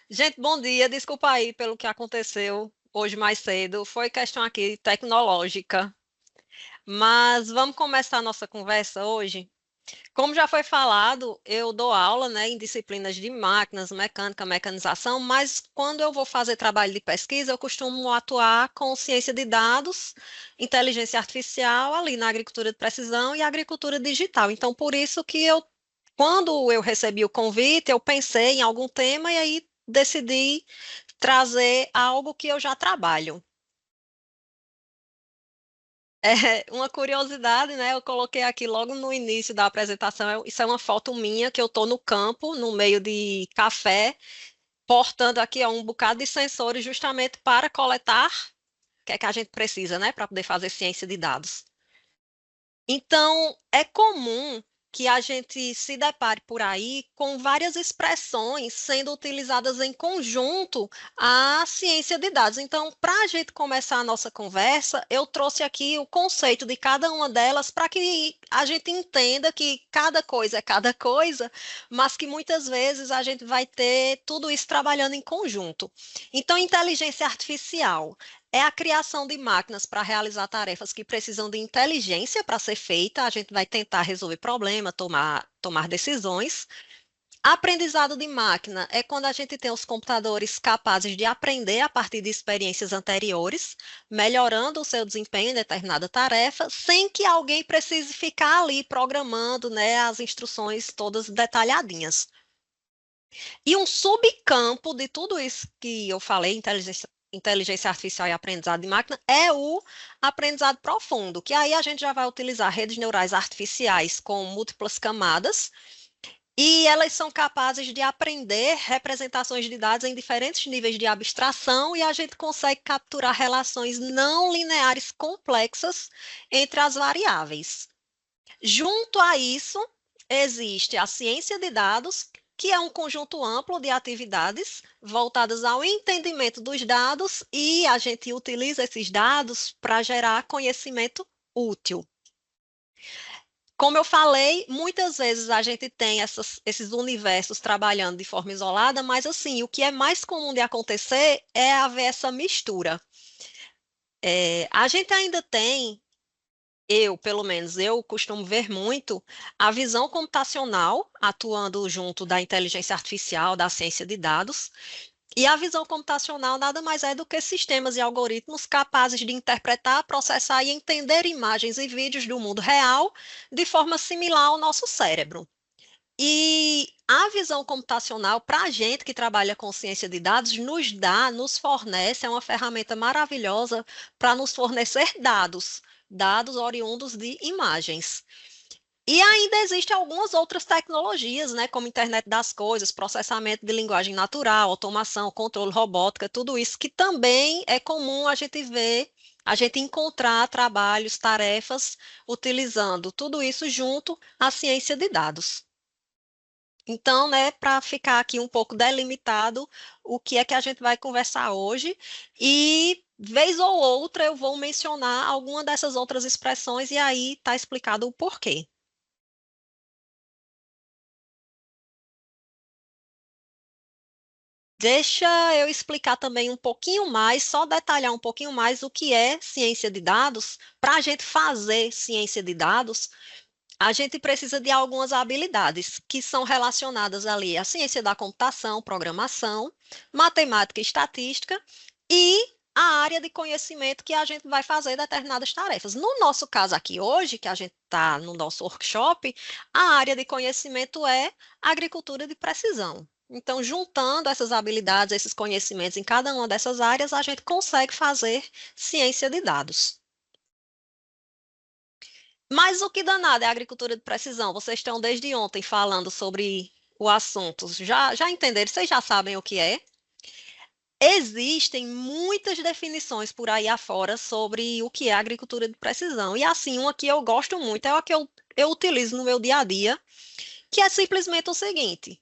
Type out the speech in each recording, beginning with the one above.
Gente, bom dia. Desculpa aí pelo que aconteceu hoje mais cedo. Foi questão aqui tecnológica. Mas vamos começar a nossa conversa hoje. Como já foi falado, eu dou aula, né, em disciplinas de máquinas, mecânica, mecanização, mas quando eu vou fazer trabalho de pesquisa, eu costumo atuar com ciência de dados, inteligência artificial, ali na agricultura de precisão e agricultura digital. Então, por isso que quando eu recebi o convite, eu pensei em algum tema e aí decidi trazer algo que eu já trabalho. É, uma curiosidade, né? Eu coloquei aqui logo no início da apresentação. Isso é uma foto minha que eu estou no campo, no meio de café, portando aqui ó, um bocado de sensores justamente para coletar o que é que a gente precisa, né? Para poder fazer ciência de dados. Então, é comum que a gente se depare por aí com várias expressões sendo utilizadas em conjunto à ciência de dados. Então, para a gente começar a nossa conversa, eu trouxe aqui o conceito de cada uma delas para que a gente entenda que cada coisa é cada coisa, mas que muitas vezes a gente vai ter tudo isso trabalhando em conjunto. Então, inteligência artificial é a criação de máquinas para realizar tarefas que precisam de inteligência para ser feita. A gente vai tentar resolver problemas, tomar decisões. Aprendizado de máquina é quando a gente tem os computadores capazes de aprender a partir de experiências anteriores, melhorando o seu desempenho em determinada tarefa, sem que alguém precise ficar ali programando, né, as instruções todas detalhadinhas. E um subcampo de tudo isso que eu falei, inteligência artificial e aprendizado de máquina, é o aprendizado profundo, que aí a gente já vai utilizar redes neurais artificiais com múltiplas camadas, e elas são capazes de aprender representações de dados em diferentes níveis de abstração, e a gente consegue capturar relações não lineares complexas entre as variáveis. Junto a isso, existe a ciência de dados, que é um conjunto amplo de atividades voltadas ao entendimento dos dados, e a gente utiliza esses dados para gerar conhecimento útil. Como eu falei, muitas vezes a gente tem esses universos trabalhando de forma isolada, mas assim, o que é mais comum de acontecer é haver essa mistura. A gente ainda tem pelo menos, eu costumo ver muito a visão computacional atuando junto da inteligência artificial, da ciência de dados. E a visão computacional nada mais é do que sistemas e algoritmos capazes de interpretar, processar e entender imagens e vídeos do mundo real de forma similar ao nosso cérebro. E a visão computacional, para a gente que trabalha com ciência de dados, nos fornece, é uma ferramenta maravilhosa para nos fornecer dados oriundos de imagens. E ainda existem algumas outras tecnologias, né, como internet das coisas, processamento de linguagem natural, automação, controle, robótica, tudo isso que também é comum a gente ver, a gente encontrar trabalhos, tarefas, utilizando tudo isso junto à ciência de dados. Então, né, para ficar aqui um pouco delimitado o que é que a gente vai conversar hoje, e vez ou outra eu vou mencionar alguma dessas outras expressões e aí está explicado o porquê. Deixa eu explicar também um pouquinho mais, só detalhar um pouquinho mais o que é ciência de dados. Para a gente fazer ciência de dados, a gente precisa de algumas habilidades que são relacionadas ali à ciência da computação, programação, matemática e estatística e a área de conhecimento que a gente vai fazer determinadas tarefas. No nosso caso aqui hoje, que a gente está no nosso workshop, a área de conhecimento é agricultura de precisão. Então, juntando essas habilidades, esses conhecimentos em cada uma dessas áreas, a gente consegue fazer ciência de dados. Mas o que danado é a agricultura de precisão? Vocês estão desde ontem falando sobre o assunto. Já entenderam? Vocês já sabem o que é? Existem muitas definições por aí afora sobre o que é agricultura de precisão. E assim, uma que eu gosto muito é a que eu utilizo no meu dia a dia, que é simplesmente o seguinte: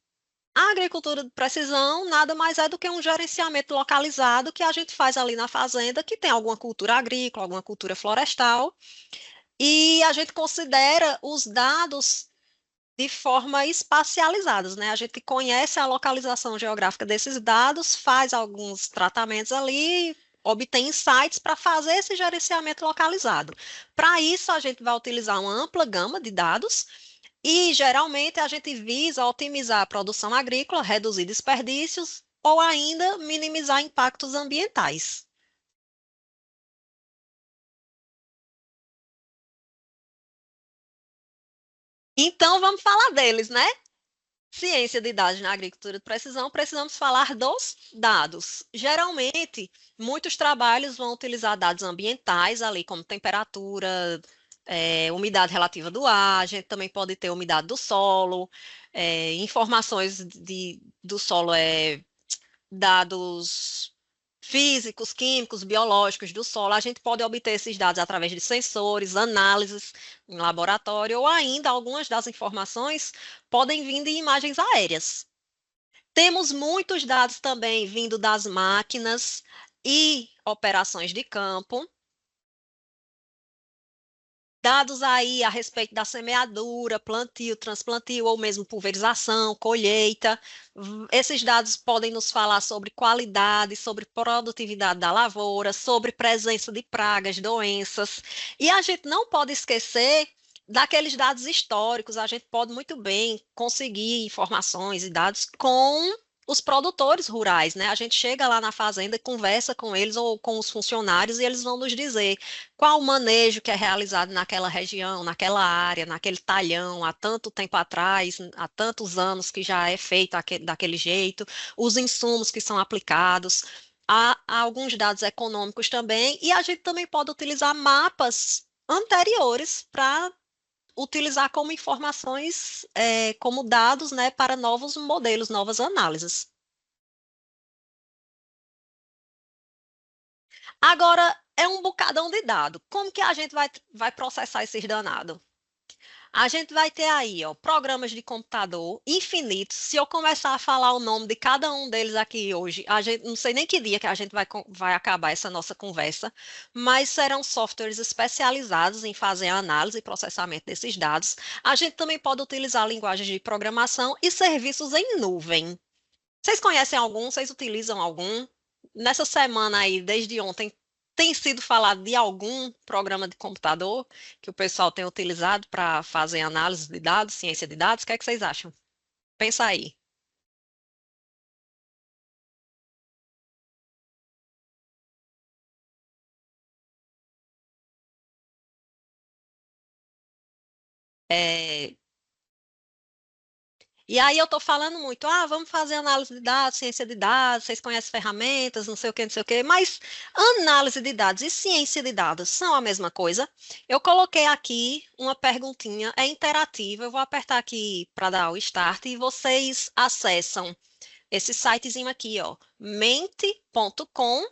a agricultura de precisão nada mais é do que um gerenciamento localizado que a gente faz ali na fazenda, que tem alguma cultura agrícola, alguma cultura florestal, e a gente considera os dados de forma espacializadas, né? A gente conhece a localização geográfica desses dados, faz alguns tratamentos ali, obtém insights para fazer esse gerenciamento localizado. Para isso, a gente vai utilizar uma ampla gama de dados e, geralmente, a gente visa otimizar a produção agrícola, reduzir desperdícios ou ainda minimizar impactos ambientais. Então, vamos falar deles, né? Ciência de dados na agricultura de precisão, precisamos falar dos dados. Geralmente, muitos trabalhos vão utilizar dados ambientais, ali como temperatura, umidade relativa do ar, a gente também pode ter umidade do solo, informações do solo, dados físicos, químicos, biológicos do solo. A gente pode obter esses dados através de sensores, análises em laboratório, ou ainda algumas das informações podem vir de imagens aéreas. Temos muitos dados também vindo das máquinas e operações de campo, dados aí a respeito da semeadura, plantio, transplantio ou mesmo pulverização, colheita. Esses dados podem nos falar sobre qualidade, sobre produtividade da lavoura, sobre presença de pragas, doenças. E a gente não pode esquecer daqueles dados históricos. A gente pode muito bem conseguir informações e dados com os produtores rurais, né? A gente chega lá na fazenda, conversa com eles ou com os funcionários e eles vão nos dizer qual o manejo que é realizado naquela região, naquela área, naquele talhão, há tanto tempo atrás, há tantos anos que já é feito daquele jeito, os insumos que são aplicados. Há alguns dados econômicos também, e a gente também pode utilizar mapas anteriores para utilizar como informações, como dados, né, para novos modelos, novas análises. Agora, é um bocadão de dado. Como que a gente vai processar esses danados? A gente vai ter aí, ó, programas de computador infinitos. Se eu começar a falar o nome de cada um deles aqui hoje, a gente não sei nem que dia que a gente vai acabar essa nossa conversa, mas serão softwares especializados em fazer a análise e processamento desses dados. A gente também pode utilizar linguagens de programação e serviços em nuvem. Vocês conhecem algum? Vocês utilizam algum? Nessa semana aí, desde ontem, tem sido falado de algum programa de computador que o pessoal tem utilizado para fazer análise de dados, ciência de dados? O que é que vocês acham? Pensa aí. É, E aí eu estou falando muito, vamos fazer análise de dados, ciência de dados, vocês conhecem ferramentas, não sei o que, não sei o que, mas análise de dados e ciência de dados são a mesma coisa. Eu coloquei aqui uma perguntinha, é interativa, eu vou apertar aqui para dar o start e vocês acessam esse sitezinho aqui, ó, mente.com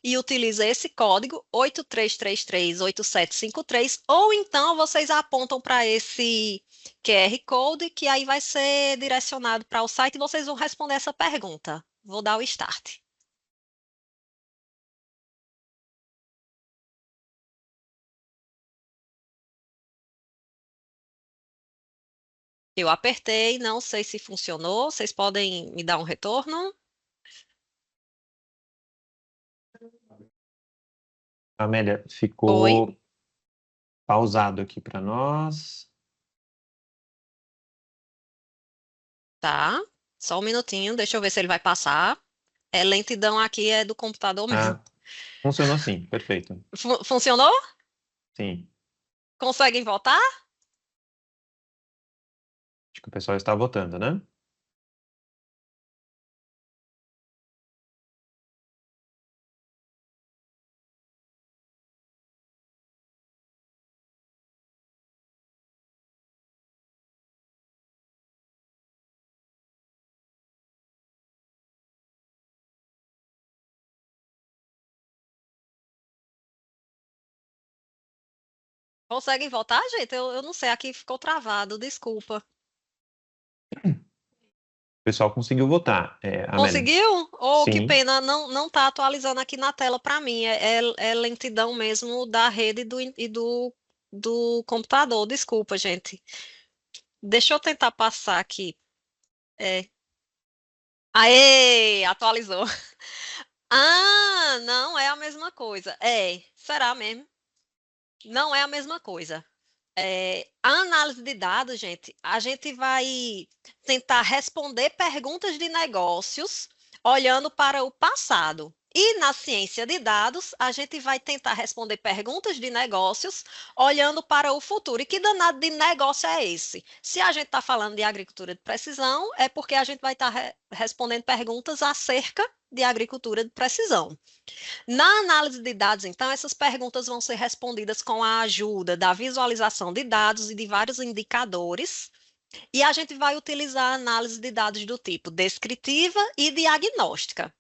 e utiliza esse código 83338753 ou então vocês apontam para esse QR Code que aí vai ser direcionado para o site e vocês vão responder essa pergunta. Vou dar o start. Eu apertei, não sei se funcionou. Vocês podem me dar um retorno? Amélia, Oi, ficou pausado aqui para nós. tá. Só um minutinho, deixa eu ver se ele vai passar. É lentidão aqui, é do computador mesmo. Ah, funcionou sim, perfeito. Funcionou? Sim, Conseguem voltar? acho que o pessoal está votando, né? Conseguem voltar, gente? Eu não sei, aqui ficou travado, desculpa. O pessoal conseguiu votar, Amélia. Conseguiu? Oh, que Sim, pena, não tá atualizando aqui na tela para mim. É lentidão mesmo da rede e do computador. Desculpa, gente. Deixa eu tentar passar aqui. É. Aê, atualizou. Ah, não é a mesma coisa. É, será mesmo? Não é a mesma coisa. A análise de dados, gente, a gente vai tentar responder perguntas de negócios olhando para o passado. E na ciência de dados, a gente vai tentar responder perguntas de negócios olhando para o futuro. E que danado de negócio é esse? Se a gente está falando de agricultura de precisão, é porque a gente vai estar respondendo perguntas acerca de agricultura de precisão. Na análise de dados, então, essas perguntas vão ser respondidas com a ajuda da visualização de dados e de vários indicadores, e a gente vai utilizar a análise de dados do tipo descritiva e diagnóstica.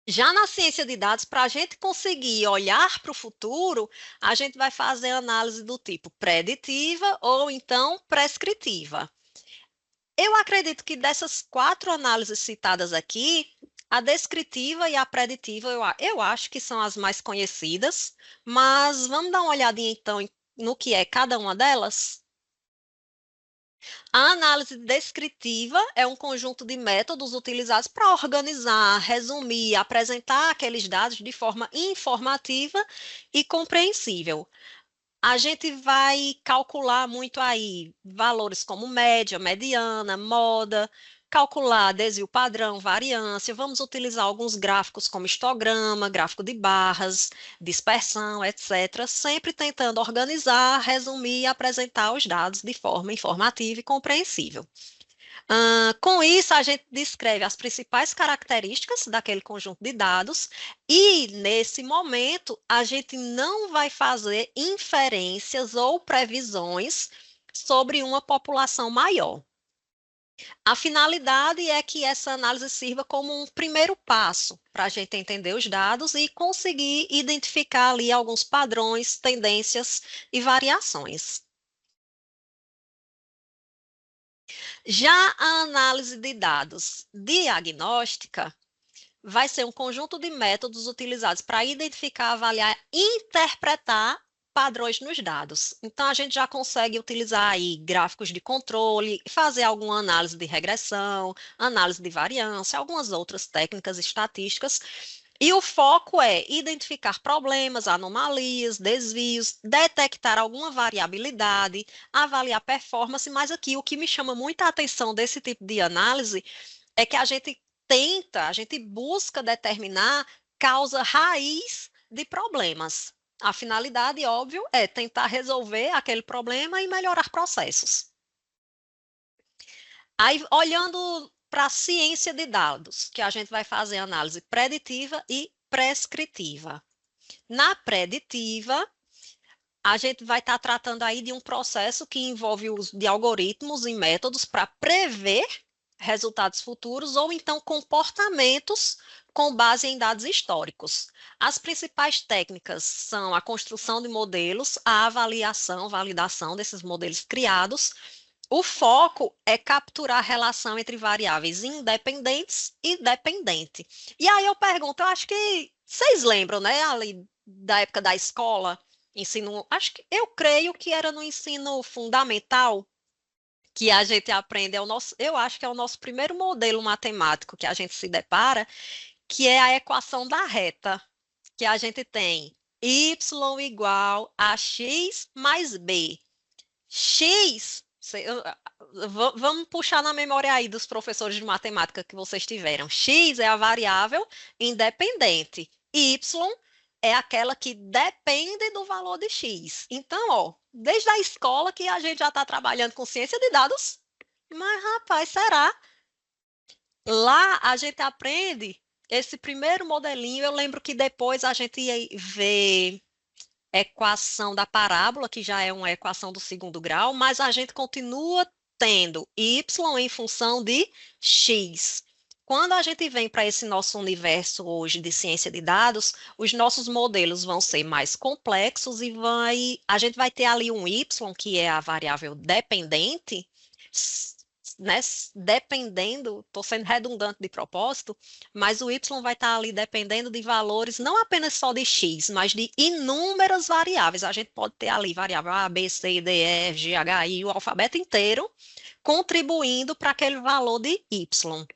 Já na ciência de dados, para a gente conseguir olhar para o futuro, a gente vai fazer análise do tipo preditiva ou então prescritiva. Eu acredito que dessas quatro análises citadas aqui, a descritiva e a preditiva eu acho que são as mais conhecidas, mas vamos dar uma olhadinha então no que é cada uma delas? A análise descritiva é um conjunto de métodos utilizados para organizar, resumir, apresentar aqueles dados de forma informativa e compreensível. A gente vai calcular muito aí valores como média, mediana, moda, calcular desvio padrão, variância. Vamos utilizar alguns gráficos como histograma, gráfico de barras, dispersão, etc. Sempre tentando organizar, resumir e apresentar os dados de forma informativa e compreensível. Com isso, a gente descreve as principais características daquele conjunto de dados e, nesse momento, a gente não vai fazer inferências ou previsões sobre uma população maior. A finalidade é que essa análise sirva como um primeiro passo para a gente entender os dados e conseguir identificar ali alguns padrões, tendências e variações. Já a análise de dados diagnóstica vai ser um conjunto de métodos utilizados para identificar, avaliar e interpretar padrões nos dados. Então, a gente já consegue utilizar aí gráficos de controle, fazer alguma análise de regressão, análise de variância, algumas outras técnicas estatísticas. E o foco é identificar problemas, anomalias, desvios, detectar alguma variabilidade, avaliar performance, mas aqui o que me chama muita atenção desse tipo de análise é que a gente busca determinar causa raiz de problemas. A finalidade, óbvio, é tentar resolver aquele problema e melhorar processos. Aí, olhando para a ciência de dados, que a gente vai fazer análise preditiva e prescritiva. Na preditiva, a gente vai estar tratando aí de um processo que envolve o uso de algoritmos e métodos para prever resultados futuros ou então comportamentos com base em dados históricos. As principais técnicas são a construção de modelos, a avaliação, validação desses modelos criados. O foco é capturar a relação entre variáveis independentes e dependente. E aí eu pergunto, eu acho que vocês lembram, né, ali da época da escola, ensino, acho que eu creio que era no ensino fundamental que a gente aprende, eu acho que é o nosso primeiro modelo matemático que a gente se depara, que é a equação da reta, que a gente tem y igual a x mais b. X, vamos puxar na memória aí dos professores de matemática que vocês tiveram. X é a variável independente. Y é aquela que depende do valor de X. Então, ó, desde a escola que a gente já está trabalhando com ciência de dados, mas, rapaz, será? Lá a gente aprende esse primeiro modelinho. Eu lembro que depois a gente ia ver equação da parábola, que já é uma equação do segundo grau, mas a gente continua tendo y em função de x. Quando a gente vem para esse nosso universo hoje de ciência de dados, os nossos modelos vão ser mais complexos e a gente vai ter ali um y, que é a variável dependente, né, dependendo, estou sendo redundante de propósito, mas o y vai estar ali dependendo de valores não apenas só de x, mas de inúmeras variáveis. A gente pode ter ali variável A, B, C, D, E, F, G, H, I, o alfabeto inteiro, contribuindo para aquele valor de Y.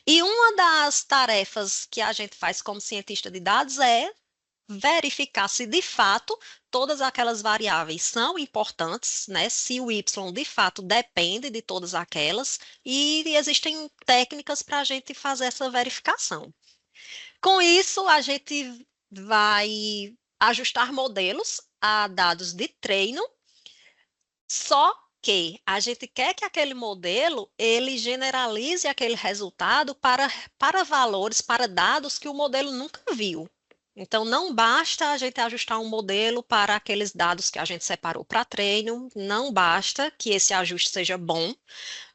E uma das tarefas que a gente faz como cientista de dados é verificar se de fato todas aquelas variáveis são importantes, né? Se o Y de fato depende de todas aquelas, e existem técnicas para a gente fazer essa verificação. Com isso, a gente vai ajustar modelos a dados de treino, só que a gente quer que aquele modelo ele generalize aquele resultado para valores, para dados que o modelo nunca viu. Então, não basta a gente ajustar um modelo para aqueles dados que a gente separou para treino, não basta que esse ajuste seja bom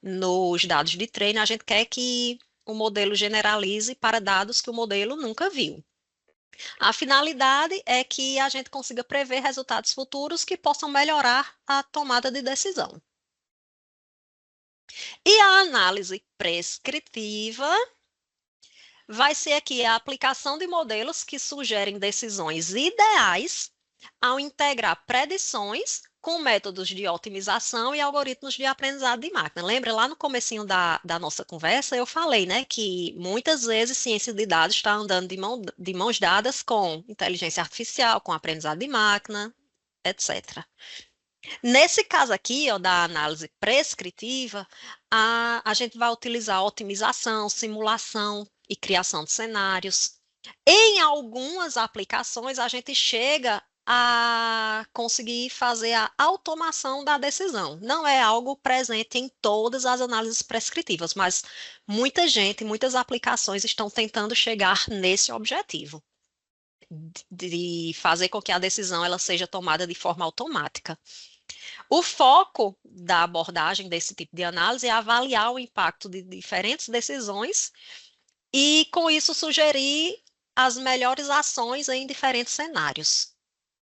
nos dados de treino, a gente quer que o modelo generalize para dados que o modelo nunca viu. A finalidade é que a gente consiga prever resultados futuros que possam melhorar a tomada de decisão. E a análise prescritiva vai ser aqui a aplicação de modelos que sugerem decisões ideais ao integrar predições com métodos de otimização e algoritmos de aprendizado de máquina. Lembra, lá no comecinho da nossa conversa, eu falei, né, que muitas vezes ciência de dados está andando de mãos dadas com inteligência artificial, com aprendizado de máquina, etc. Nesse caso aqui, ó, da análise prescritiva, a gente vai utilizar otimização, simulação e criação de cenários. Em algumas aplicações, a gente chega a conseguir fazer a automação da decisão. Não é algo presente em todas as análises prescritivas, mas muita gente, muitas aplicações estão tentando chegar nesse objetivo, de fazer com que a decisão ela seja tomada de forma automática. O foco da abordagem desse tipo de análise é avaliar o impacto de diferentes decisões e, com isso, sugerir as melhores ações em diferentes cenários.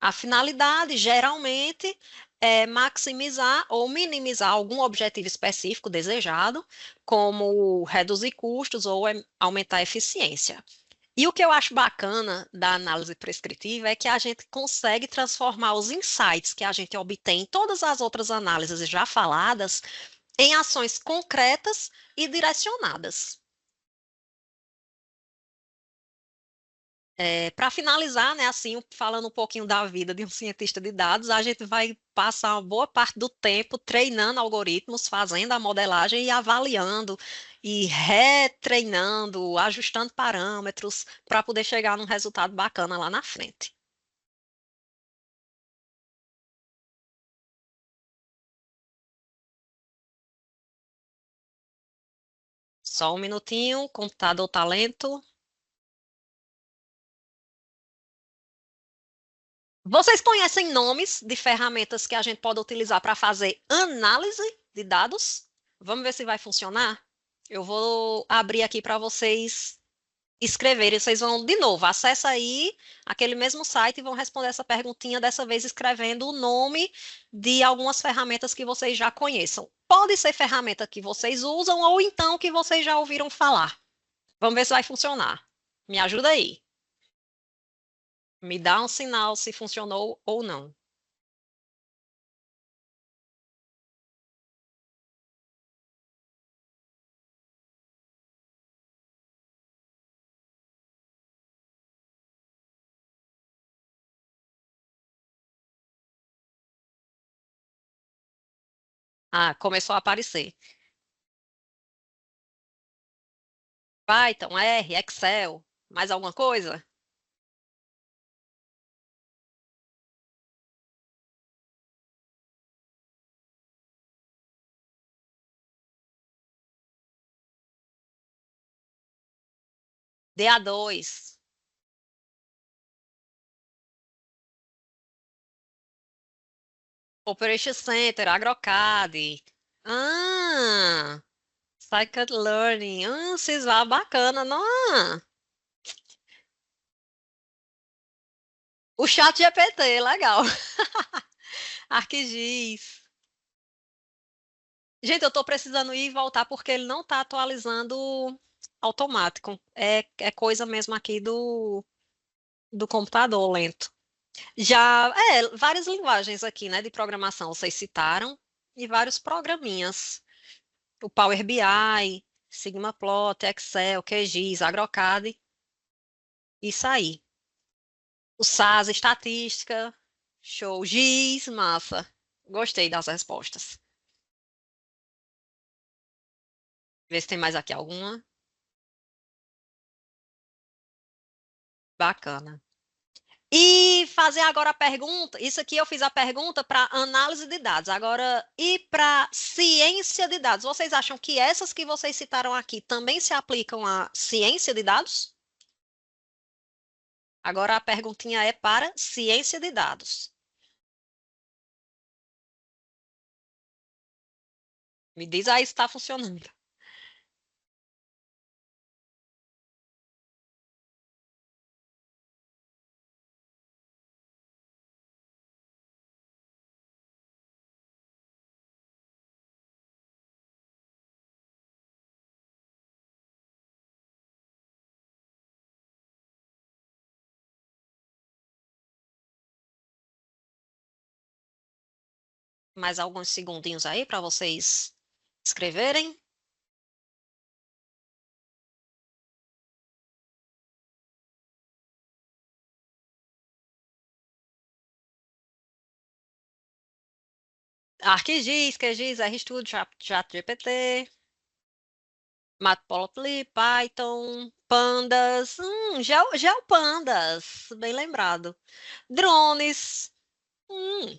A finalidade, geralmente, é maximizar ou minimizar algum objetivo específico desejado, como reduzir custos ou aumentar a eficiência. E o que eu acho bacana da análise prescritiva é que a gente consegue transformar os insights que a gente obtém em todas as outras análises já faladas em ações concretas e direcionadas. Para finalizar, né, assim, falando um pouquinho da vida de um cientista de dados, a gente vai passar uma boa parte do tempo treinando algoritmos, fazendo a modelagem e avaliando e retreinando, ajustando parâmetros para poder chegar num resultado bacana lá na frente. Só um minutinho, computador tá lento. Vocês conhecem nomes de ferramentas que a gente pode utilizar para fazer análise de dados? Vamos ver se vai funcionar? Eu vou abrir aqui para vocês escreverem. Vocês vão, de novo, acessa aí aquele mesmo site e vão responder essa perguntinha, dessa vez escrevendo o nome de algumas ferramentas que vocês já conheçam. Pode ser ferramenta que vocês usam ou então que vocês já ouviram falar. Vamos ver se vai funcionar. Me ajuda aí. Me dá um sinal se funcionou ou não. Ah, começou a aparecer. Python, R, Excel, mais alguma coisa? DA2, Operation Center, AgroCAD. Ah, Scikit-learn. Sysval, bacana, não? O chat GPT, legal. ArcGIS. Gente, eu estou precisando ir e voltar porque ele não está atualizando automático. É coisa mesmo aqui do computador lento. Várias linguagens aqui, né, de programação vocês citaram e vários programinhas. o Power BI, Sigmaplot, Excel, QGIS, AgroCAD, isso aí. O SAS, estatística, show, GIS, massa. Gostei das respostas. Vê se tem mais aqui alguma. Bacana. E fazer agora a pergunta, isso aqui eu fiz a pergunta para análise de dados. Agora, e para ciência de dados? Vocês acham que essas que vocês citaram aqui também se aplicam à ciência de dados? Agora a perguntinha é para ciência de dados. Me diz aí se está funcionando. Mais alguns segundinhos aí para vocês escreverem. ArcGIS, QGIS, RStudio, ChatGPT, Matplotlib, Python, Pandas, GeoPandas, bem lembrado. Drones. hum.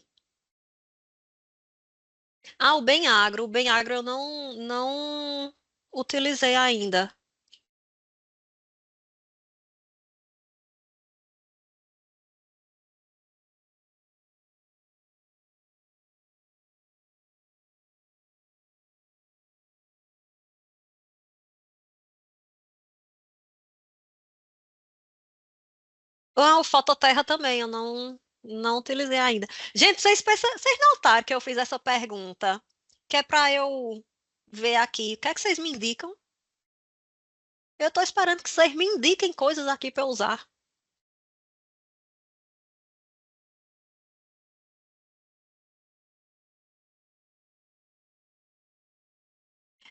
Ah, o Bem Agro eu não utilizei ainda. Ah, o Fototerra também, eu não utilizei ainda. Gente, vocês notaram que eu fiz essa pergunta, que é para eu ver aqui. O que é que vocês me indicam? Eu estou esperando que vocês me indiquem coisas aqui para eu usar.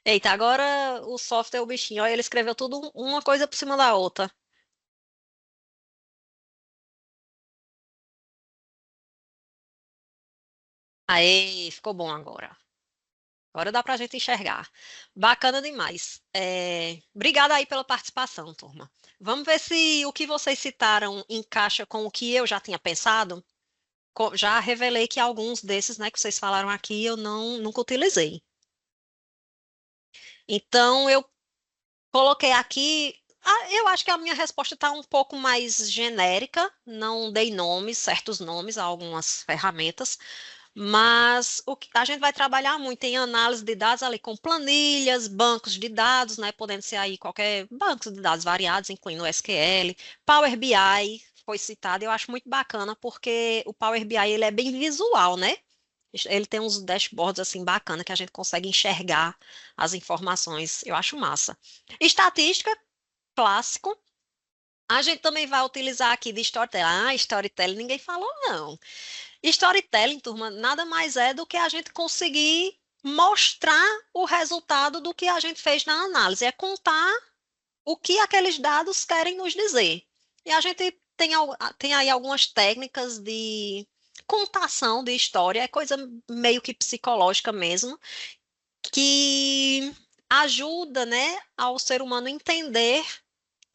Eita, agora o software, o bichinho, olha, ele escreveu tudo uma coisa por cima da outra. Aí, ficou bom agora. Agora dá para a gente enxergar. Bacana demais. Obrigada aí pela participação, turma. Vamos ver se o que vocês citaram encaixa com o que eu já tinha pensado. Já revelei que alguns desses, né, que vocês falaram aqui, eu nunca utilizei. Então, eu coloquei aqui. Eu acho que a minha resposta está um pouco mais genérica. Não dei nomes, certos nomes a algumas ferramentas. Mas a gente vai trabalhar muito em análise de dados ali com planilhas, bancos de dados, né? Podendo ser aí qualquer banco de dados variados, incluindo o SQL. Power BI foi citado, eu acho muito bacana, porque o Power BI ele é bem visual, né? Ele tem uns dashboards assim bacana que a gente consegue enxergar as informações. Eu acho massa. Estatística, clássico. A gente também vai utilizar aqui de storytelling. Ah, storytelling ninguém falou, não. Storytelling, turma, nada mais é do que a gente conseguir mostrar o resultado do que a gente fez na análise. É contar o que aqueles dados querem nos dizer. E a gente tem aí algumas técnicas de contação de história, é coisa meio que psicológica mesmo, que ajuda, né, ao ser humano entender,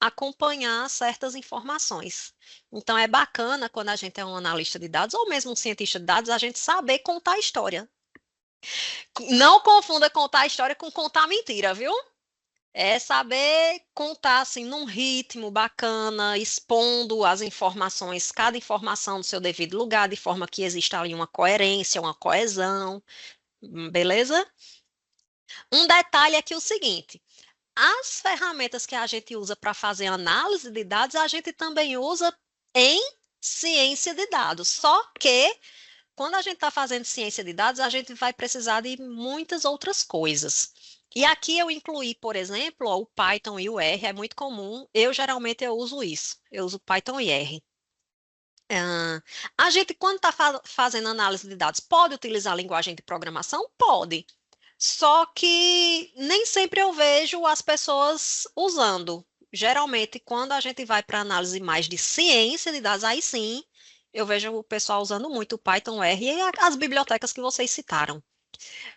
acompanhar certas informações. Então, é bacana quando a gente é um analista de dados ou mesmo um cientista de dados, a gente saber contar a história. Não confunda contar a história com contar mentira, viu? É saber contar assim num ritmo bacana, expondo as informações, cada informação no seu devido lugar, de forma que exista ali uma coerência, uma coesão, beleza? Um detalhe aqui é o seguinte: as ferramentas que a gente usa para fazer análise de dados, a gente também usa em ciência de dados. Só que, quando a gente está fazendo ciência de dados, a gente vai precisar de muitas outras coisas. E aqui eu incluí, por exemplo, ó, o Python e o R, é muito comum. Geralmente eu uso isso. Eu uso Python e R. A gente, quando está fazendo análise de dados, pode utilizar a linguagem de programação? Pode. Só que nem sempre eu vejo as pessoas usando. Geralmente, quando a gente vai para análise mais de ciência de dados, aí sim eu vejo o pessoal usando muito o Python R e as bibliotecas que vocês citaram.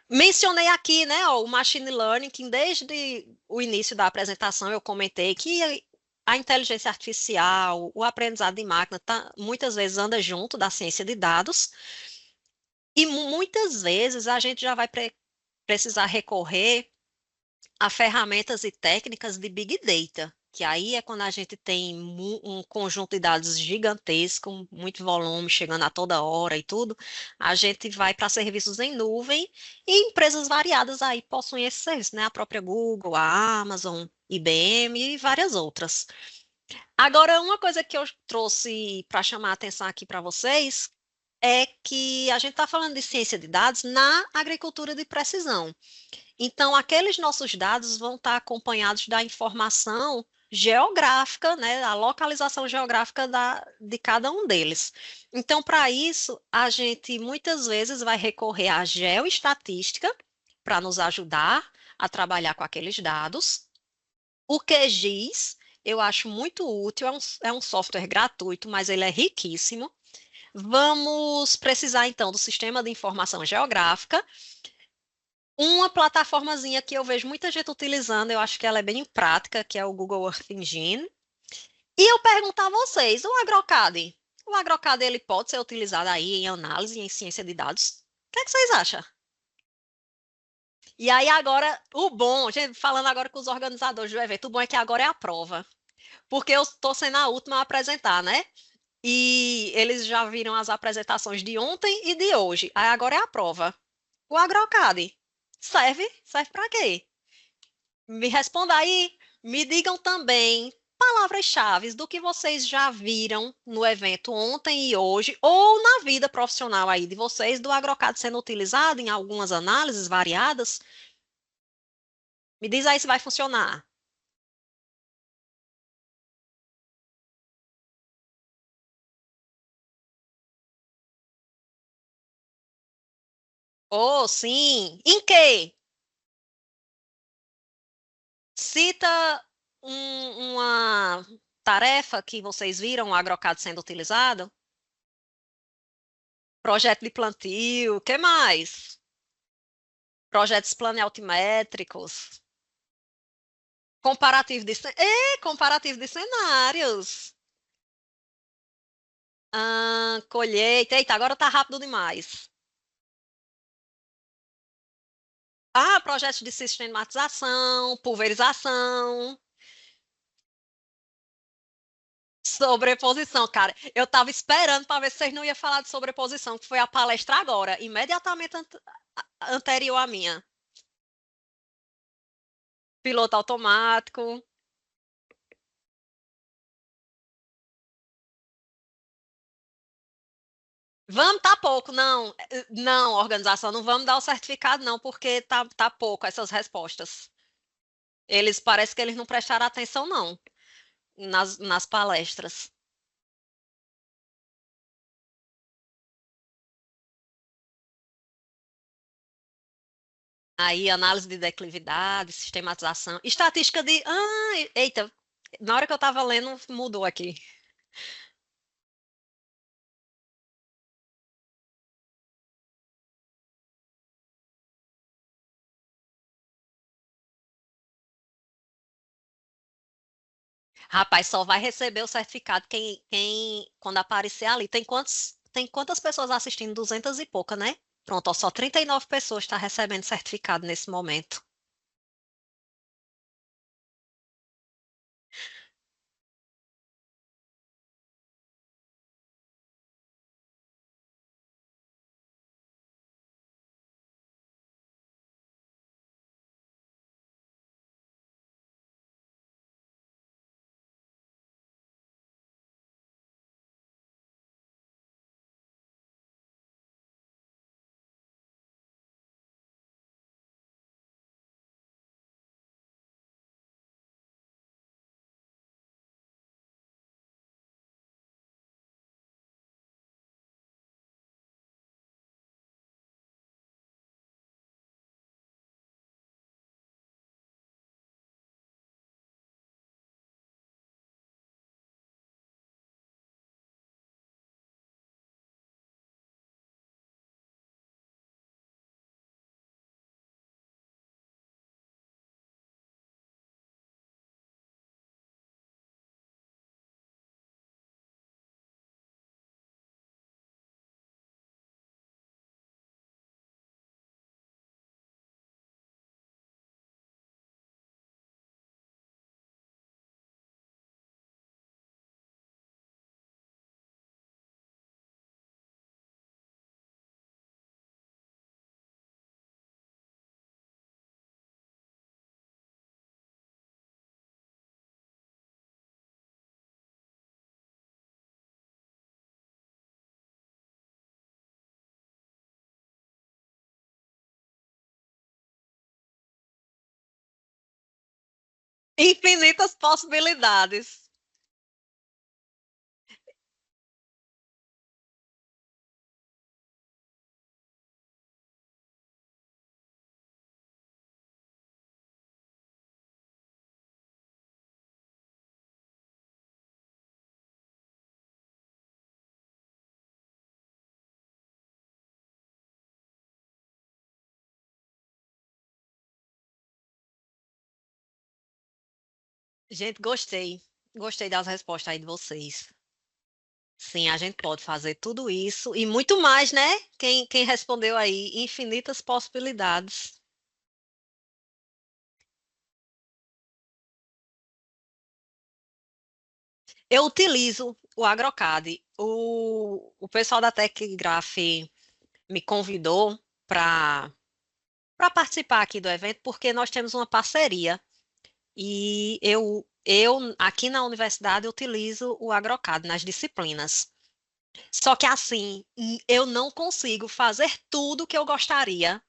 Mencionei aqui, né, ó, o machine learning, que desde o início da apresentação eu comentei que a inteligência artificial, o aprendizado de máquina, muitas vezes anda junto da ciência de dados, e muitas vezes a gente já vai precisar recorrer a ferramentas e técnicas de Big Data, que aí é quando a gente tem um conjunto de dados gigantesco, muito volume, chegando a toda hora e tudo, a gente vai para serviços em nuvem e empresas variadas aí possuem esses serviços, né? A própria Google, a Amazon, IBM e várias outras. Agora, uma coisa que eu trouxe para chamar a atenção aqui para vocês é que a gente está falando de ciência de dados na agricultura de precisão. Então, aqueles nossos dados vão estar acompanhados da informação geográfica, né, a localização geográfica de cada um deles. Então, para isso, a gente muitas vezes vai recorrer à geoestatística para nos ajudar a trabalhar com aqueles dados. O QGIS, eu acho muito útil, é um software gratuito, mas ele é riquíssimo. Vamos precisar, então, do sistema de informação geográfica, uma plataformazinha que eu vejo muita gente utilizando, eu acho que ela é bem prática, que é o Google Earth Engine. E eu pergunto a vocês, o AgroCAD ele pode ser utilizado aí em análise, em ciência de dados? O que é que vocês acham? E aí agora, o bom, gente, falando agora com os organizadores do evento, o bom é que agora é a prova, porque eu estou sendo a última a apresentar, né? E eles já viram as apresentações de ontem e de hoje. Aí agora é a prova. O AgroCAD serve para quê? Me responda aí, me digam também palavras-chave do que vocês já viram no evento ontem e hoje, ou na vida profissional aí de vocês, do AgroCAD sendo utilizado em algumas análises variadas. Me diz aí se vai funcionar. Oh, sim. Em que? Cita uma tarefa que vocês viram o AgroCAD sendo utilizado. Projeto de plantio, o que mais? Projetos planealtimétricos. Comparativo de cenários. Colheita. Eita, agora tá rápido demais. Ah, projetos de sistematização, pulverização, sobreposição, cara. Eu tava esperando para ver se vocês não iam falar de sobreposição, que foi a palestra agora, imediatamente anterior à minha. Piloto automático. Vamos, tá pouco, não. Não, organização, não vamos dar o certificado, não, porque tá pouco essas respostas. Eles parece que eles não prestaram atenção, não, nas palestras. Aí, análise de declividade, sistematização, estatística de. Ah, eita, na hora que eu estava lendo, mudou aqui. Rapaz, só vai receber o certificado quando aparecer ali. Tem quantas pessoas assistindo? 200 e pouca, né? Pronto, ó, só 39 pessoas estão recebendo certificado nesse momento. Infinitas possibilidades. Gente, gostei. Gostei das respostas aí de vocês. Sim, a gente pode fazer tudo isso e muito mais, né? Quem respondeu aí, infinitas possibilidades. Eu utilizo o AgroCAD. O pessoal da TechGraph me convidou para participar aqui do evento porque nós temos uma parceria e eu aqui na universidade utilizo o AgroCAD nas disciplinas. Só que assim, eu não consigo fazer tudo que eu gostaria,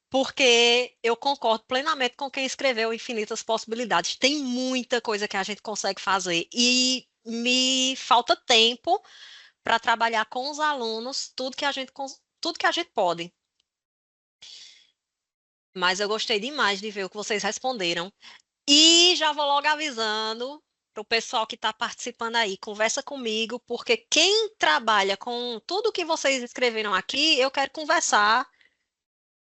porque eu concordo plenamente com quem escreveu Infinitas Possibilidades. Tem muita coisa que a gente consegue fazer e me falta tempo para trabalhar com os alunos tudo que a gente pode. Mas eu gostei demais de ver o que vocês responderam. E já vou logo avisando para o pessoal que está participando aí, conversa comigo, porque quem trabalha com tudo que vocês escreveram aqui, eu quero conversar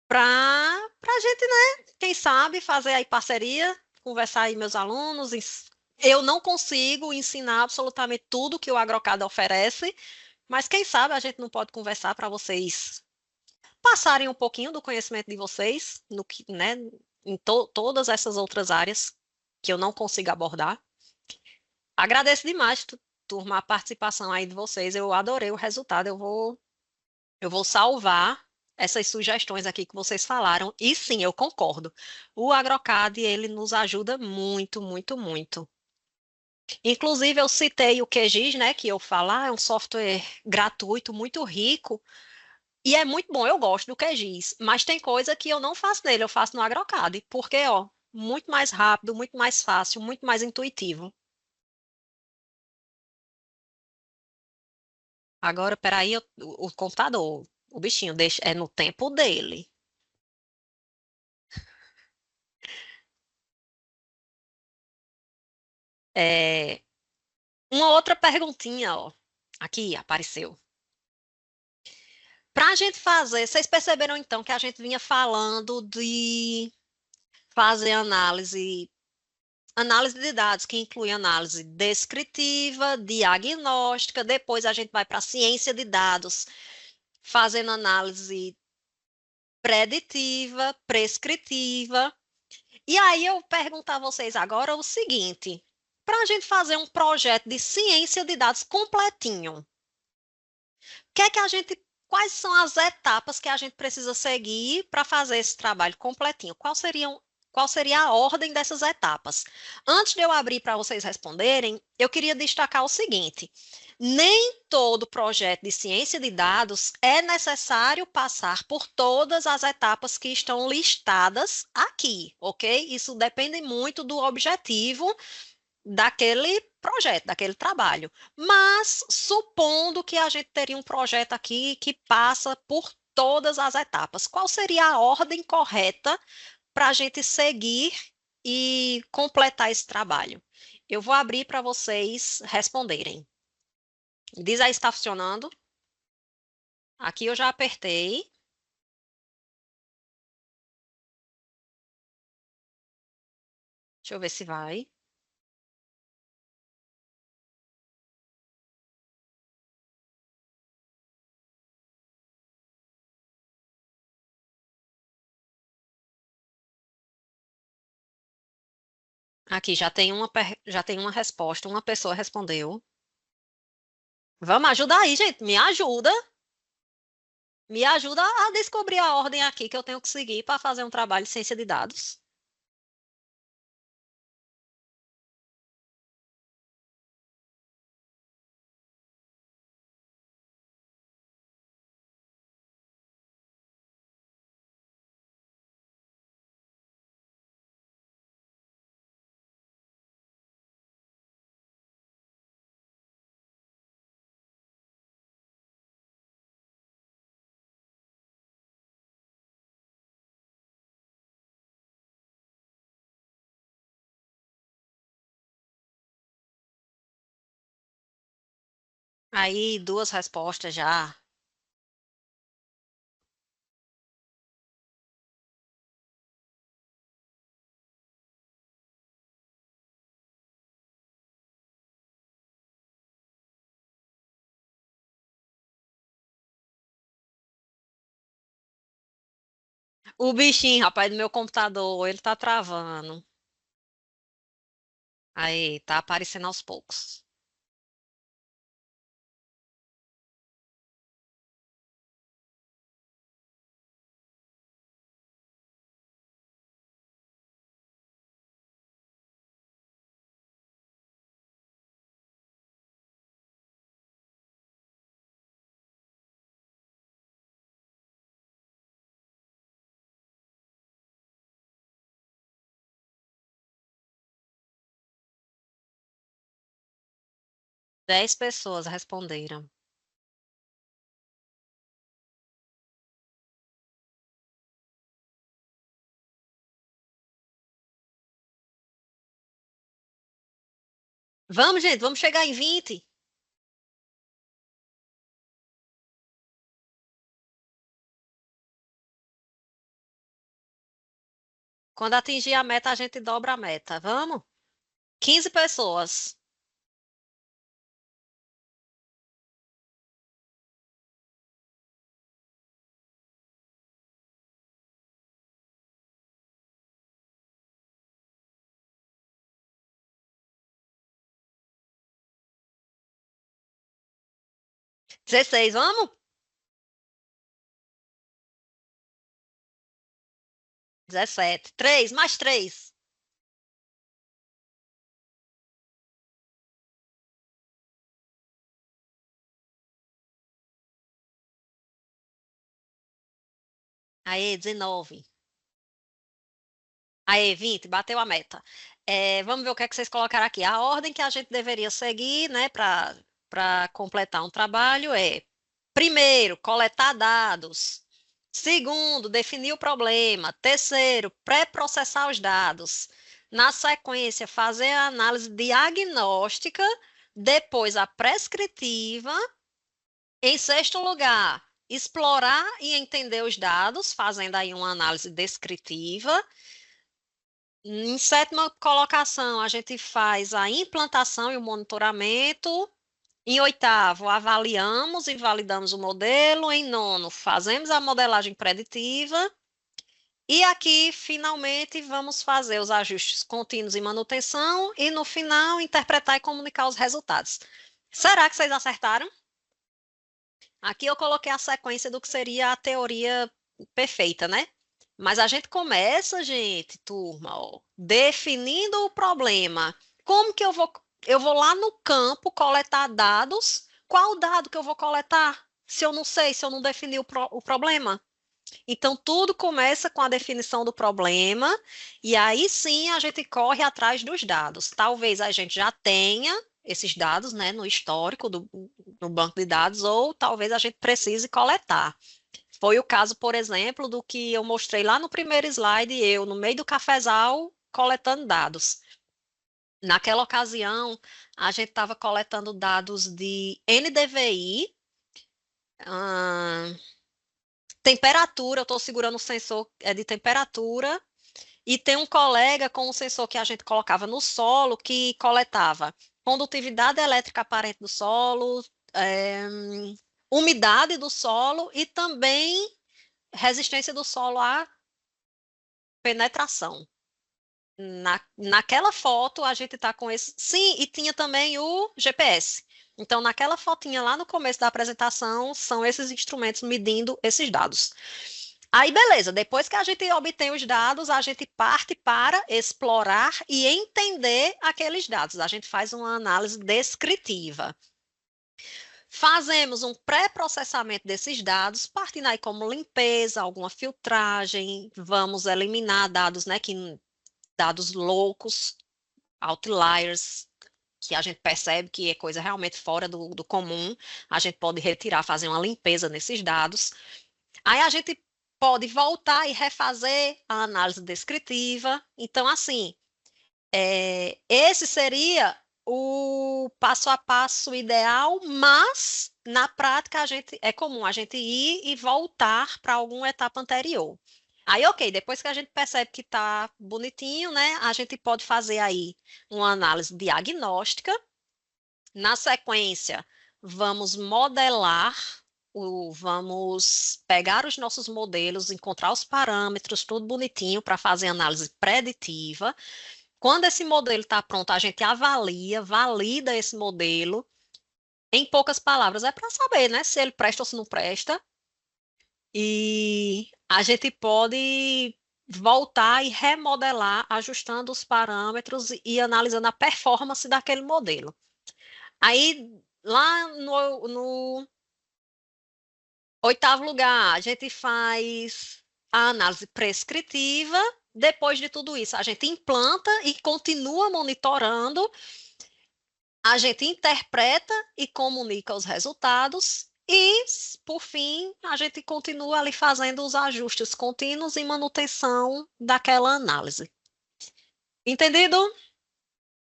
para a gente, né, quem sabe, fazer aí parceria, conversar aí meus alunos. Eu não consigo ensinar absolutamente tudo que o Agrocada oferece, mas quem sabe a gente não pode conversar para vocês passarem um pouquinho do conhecimento de vocês, no que, né, em todas essas outras áreas que eu não consigo abordar. Agradeço demais, turma, a participação aí de vocês. Eu adorei o resultado. Eu vou salvar essas sugestões aqui que vocês falaram. E sim, eu concordo. O AgroCAD, ele nos ajuda muito, muito, muito. Inclusive, eu citei o QGIS, né, que eu falar, é um software gratuito, muito rico, e é muito bom, eu gosto do QGIS, mas tem coisa que eu não faço nele, eu faço no AgroCAD, porque, ó, muito mais rápido, muito mais fácil, muito mais intuitivo. Agora, peraí, o computador, o bichinho, deixa, é no tempo dele. É, uma outra perguntinha, ó, aqui apareceu. Para a gente fazer, vocês perceberam então que a gente vinha falando de fazer análise de dados, que inclui análise descritiva, diagnóstica, depois a gente vai para a ciência de dados, fazendo análise preditiva, prescritiva. E aí eu pergunto a vocês agora o seguinte: para a gente fazer um projeto de ciência de dados completinho, que é que a gente, quais são as etapas que a gente precisa seguir para fazer esse trabalho completinho? Qual seria a ordem dessas etapas? Antes de eu abrir para vocês responderem, eu queria destacar o seguinte: nem todo projeto de ciência de dados é necessário passar por todas as etapas que estão listadas aqui, ok? Isso depende muito do objetivo daquele projeto, daquele trabalho. Mas supondo que a gente teria um projeto aqui que passa por todas as etapas, qual seria a ordem correta para a gente seguir e completar esse trabalho? Eu vou abrir para vocês responderem. Diz aí se está funcionando. Aqui eu já apertei. Deixa eu ver se vai. Aqui já tem uma resposta, uma pessoa respondeu. Vamos ajudar aí, gente. Me ajuda. Me ajuda a descobrir a ordem aqui que eu tenho que seguir para fazer um trabalho de ciência de dados. Aí, duas respostas já. O bichinho, rapaz, do meu computador, ele tá travando. Aí, tá aparecendo aos poucos. 10 pessoas responderam. Vamos, gente, vamos chegar em 20. Quando atingir a meta, a gente dobra a meta. Vamos? 15 pessoas. 16, vamos? 17. 3, mais 3. Aí, 19. Aí, 20, bateu a meta. Vamos ver o que é que vocês colocaram aqui. A ordem que a gente deveria seguir, né, para completar um trabalho é: primeiro, coletar dados. Segundo, definir o problema. Terceiro, pré-processar os dados. Na sequência, fazer a análise diagnóstica. Depois, a prescritiva. Em sexto lugar, explorar e entender os dados, fazendo aí uma análise descritiva. Em sétima colocação, a gente faz a implantação e o monitoramento. Em oitavo, avaliamos e validamos o modelo. Em nono, fazemos a modelagem preditiva. E aqui, finalmente, vamos fazer os ajustes contínuos e manutenção. E no final, interpretar e comunicar os resultados. Será que vocês acertaram? Aqui eu coloquei a sequência do que seria a teoria perfeita, né? Mas a gente começa, gente, turma, ó, definindo o problema. Como que eu vou lá no campo coletar dados? Qual dado que eu vou coletar? Se eu não sei, se eu não definir o problema? Então, tudo começa com a definição do problema, e aí sim a gente corre atrás dos dados. Talvez a gente já tenha esses dados, né, no histórico no banco de dados, ou talvez a gente precise coletar. Foi o caso, por exemplo, do que eu mostrei lá no primeiro slide, eu no meio do cafezal coletando dados. Naquela ocasião, a gente estava coletando dados de NDVI, temperatura, eu estou segurando o sensor de temperatura, e tem um colega com um sensor que a gente colocava no solo que coletava condutividade elétrica aparente do solo, umidade do solo e também resistência do solo à penetração. Naquela foto, a gente está com esse. Sim, e tinha também o GPS. Então, naquela fotinha lá no começo da apresentação, são esses instrumentos medindo esses dados. Aí, beleza, depois que a gente obtém os dados, a gente parte para explorar e entender aqueles dados. A gente faz uma análise descritiva. Fazemos um pré-processamento desses dados, partindo aí como limpeza, alguma filtragem, vamos eliminar dados, né, dados loucos, outliers, que a gente percebe que é coisa realmente fora do comum, a gente pode retirar, fazer uma limpeza nesses dados. Aí a gente pode voltar e refazer a análise descritiva. Então, assim, esse seria o passo a passo ideal, mas na prática é comum a gente ir e voltar para alguma etapa anterior. Aí, ok, depois que a gente percebe que está bonitinho, né, a gente pode fazer aí uma análise diagnóstica. Na sequência, vamos modelar, vamos pegar os nossos modelos, encontrar os parâmetros, tudo bonitinho para fazer análise preditiva. Quando esse modelo está pronto, a gente avalia, valida esse modelo. Em poucas palavras, é para saber, né, se ele presta ou se não presta. E a gente pode voltar e remodelar, ajustando os parâmetros e analisando a performance daquele modelo. Aí, lá no oitavo lugar, a gente faz a análise prescritiva. Depois de tudo isso, a gente implanta e continua monitorando. A gente interpreta e comunica os resultados. E, por fim, a gente continua ali fazendo os ajustes contínuos e manutenção daquela análise. Entendido?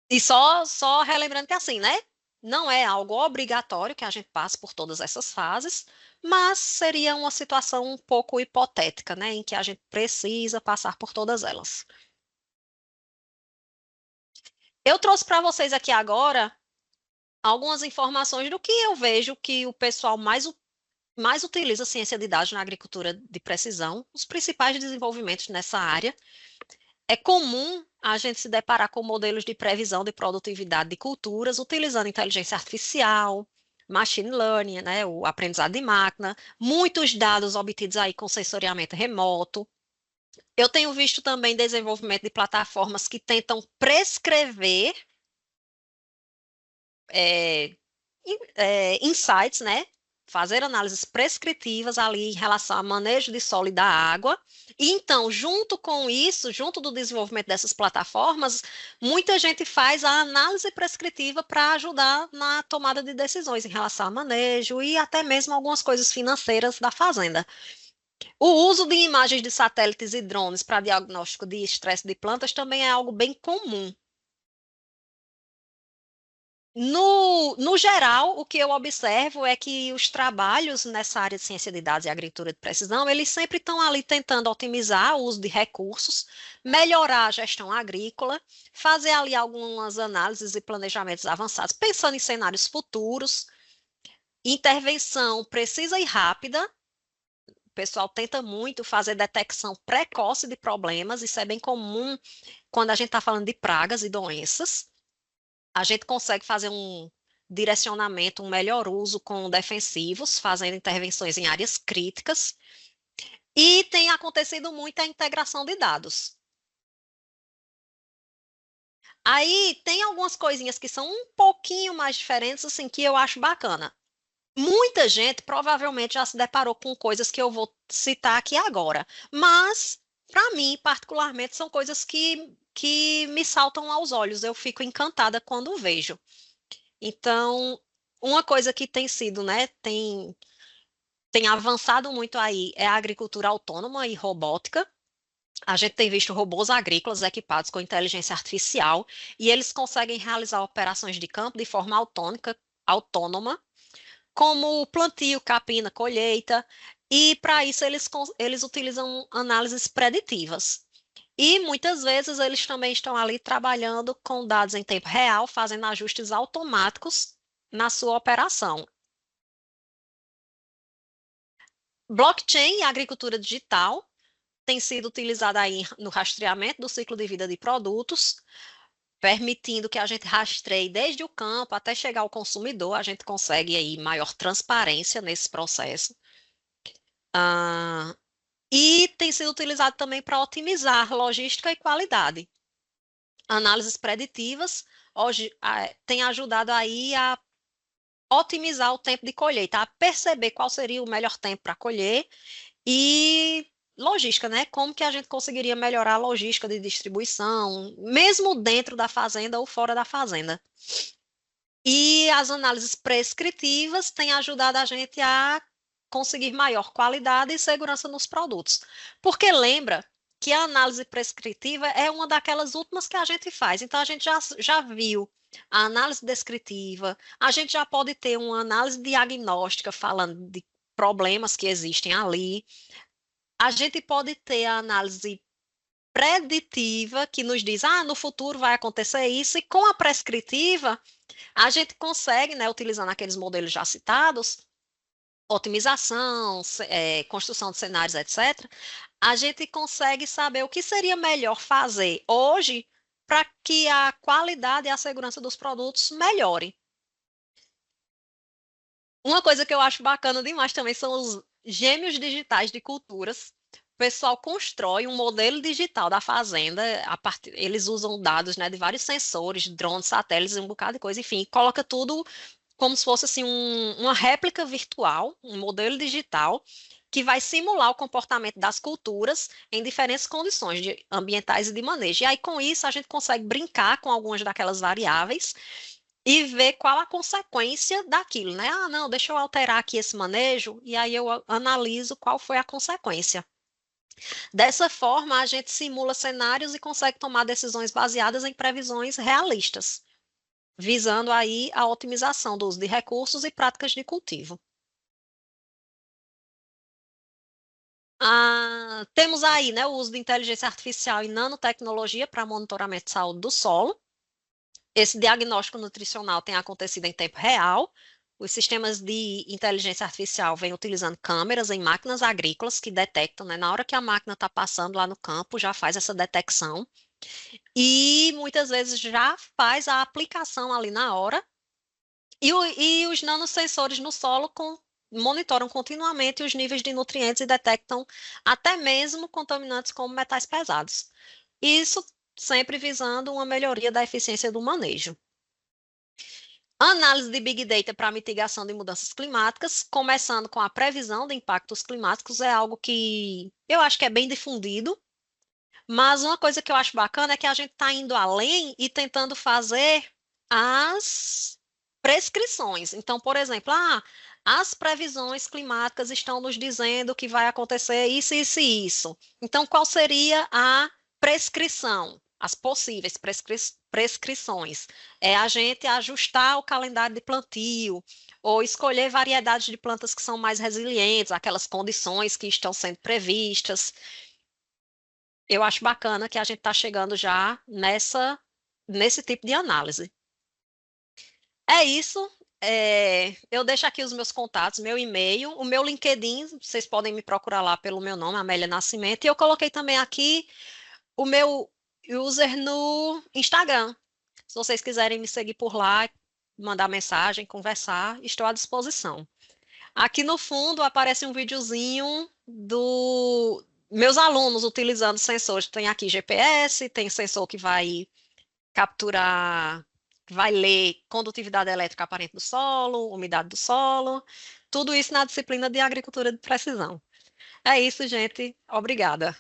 E só relembrando que assim, né? Não é algo obrigatório que a gente passe por todas essas fases, mas seria uma situação um pouco hipotética, né? Em que a gente precisa passar por todas elas. Eu trouxe para vocês aqui agora algumas informações do que eu vejo que o pessoal mais utiliza ciência de dados na agricultura de precisão, os principais desenvolvimentos nessa área. É comum a gente se deparar com modelos de previsão de produtividade de culturas utilizando inteligência artificial, machine learning, né, o aprendizado de máquina, muitos dados obtidos aí com sensoriamento remoto. Eu tenho visto também desenvolvimento de plataformas que tentam prescrever é, insights, né? Fazer análises prescritivas ali em relação ao manejo de solo e da água. E então, junto com isso, junto do desenvolvimento dessas plataformas, muita gente faz a análise prescritiva para ajudar na tomada de decisões em relação ao manejo e até mesmo algumas coisas financeiras da fazenda. O uso de imagens de satélites e drones para diagnóstico de estresse de plantas também é algo bem comum. No geral, o que eu observo é que os trabalhos nessa área de ciência de dados e agricultura de precisão, eles sempre estão ali tentando otimizar o uso de recursos, melhorar a gestão agrícola, fazer ali algumas análises e planejamentos avançados, pensando em cenários futuros, intervenção precisa e rápida. O pessoal tenta muito fazer detecção precoce de problemas, isso é bem comum quando a gente está falando de pragas e doenças. A gente consegue fazer um direcionamento, um melhor uso com defensivos, fazendo intervenções em áreas críticas. E tem acontecido muito a integração de dados. Aí tem algumas coisinhas que são um pouquinho mais diferentes, assim, que eu acho bacana. Muita gente provavelmente já se deparou com coisas que eu vou citar aqui agora, mas, para mim, particularmente, são coisas que me saltam aos olhos. Eu fico encantada quando vejo. Então, uma coisa que tem sido, né, tem avançado muito aí é a agricultura autônoma e robótica. A gente tem visto robôs agrícolas equipados com inteligência artificial e eles conseguem realizar operações de campo de forma autônoma, como plantio, capina, colheita, e para isso eles utilizam análises preditivas. E muitas vezes eles também estão ali trabalhando com dados em tempo real, fazendo ajustes automáticos na sua operação. Blockchain e agricultura digital tem sido utilizada aí no rastreamento do ciclo de vida de produtos, permitindo que a gente rastreie desde o campo até chegar ao consumidor, a gente consegue aí maior transparência nesse processo. E tem sido utilizado também para otimizar logística e qualidade. Análises preditivas hoje tem ajudado aí a otimizar o tempo de colheita, a perceber qual seria o melhor tempo para colher e logística, né? Como que a gente conseguiria melhorar a logística de distribuição, mesmo dentro da fazenda ou fora da fazenda. E as análises prescritivas têm ajudado a gente a conseguir maior qualidade e segurança nos produtos. Porque lembra que a análise prescritiva é uma daquelas últimas que a gente faz. Então, a gente já viu a análise descritiva, a gente já pode ter uma análise diagnóstica falando de problemas que existem ali. A gente pode ter a análise preditiva, que nos diz, no futuro vai acontecer isso, e com a prescritiva, a gente consegue, né, utilizando aqueles modelos já citados, otimização, construção de cenários, etc., a gente consegue saber o que seria melhor fazer hoje para que a qualidade e a segurança dos produtos melhorem. Uma coisa que eu acho bacana demais também são os gêmeos digitais de culturas. O pessoal constrói um modelo digital da fazenda, eles usam dados, né, de vários sensores, drones, satélites, um bocado de coisa, enfim, coloca tudo como se fosse assim uma réplica virtual, um modelo digital, que vai simular o comportamento das culturas em diferentes condições ambientais e de manejo. E aí, com isso, a gente consegue brincar com algumas daquelas variáveis e ver qual a consequência daquilo, né? Não, deixa eu alterar aqui esse manejo, e aí eu analiso qual foi a consequência. Dessa forma, a gente simula cenários e consegue tomar decisões baseadas em previsões realistas, visando aí a otimização do uso de recursos e práticas de cultivo. Temos aí, né, o uso de inteligência artificial e nanotecnologia para monitoramento de saúde do solo. Esse diagnóstico nutricional tem acontecido em tempo real. Os sistemas de inteligência artificial vêm utilizando câmeras em máquinas agrícolas que detectam, né, na hora que a máquina está passando lá no campo, já faz essa detecção. E muitas vezes já faz a aplicação ali na hora. E os nanosensores no solo monitoram continuamente os níveis de nutrientes e detectam até mesmo contaminantes como metais pesados. Isso sempre visando uma melhoria da eficiência do manejo. Análise de Big Data para mitigação de mudanças climáticas, começando com a previsão de impactos climáticos, é algo que eu acho que é bem difundido, mas uma coisa que eu acho bacana é que a gente está indo além e tentando fazer as prescrições. Então, por exemplo, as previsões climáticas estão nos dizendo que vai acontecer isso, isso e isso. Então, qual seria a prescrição? As possíveis prescrições. É a gente ajustar o calendário de plantio, ou escolher variedades de plantas que são mais resilientes, aquelas condições que estão sendo previstas. Eu acho bacana que a gente está chegando já nesse tipo de análise. É isso. Eu deixo aqui os meus contatos, meu e-mail, o meu LinkedIn, vocês podem me procurar lá pelo meu nome, Amélia Nascimento, e eu coloquei também aqui o meu user no Instagram. Se vocês quiserem me seguir por lá, mandar mensagem, conversar, estou à disposição. Aqui no fundo aparece um videozinho do meus alunos utilizando sensores. Tem aqui GPS, tem sensor que vai capturar, vai ler condutividade elétrica aparente do solo, umidade do solo, tudo isso na disciplina de agricultura de precisão. É isso, gente. Obrigada.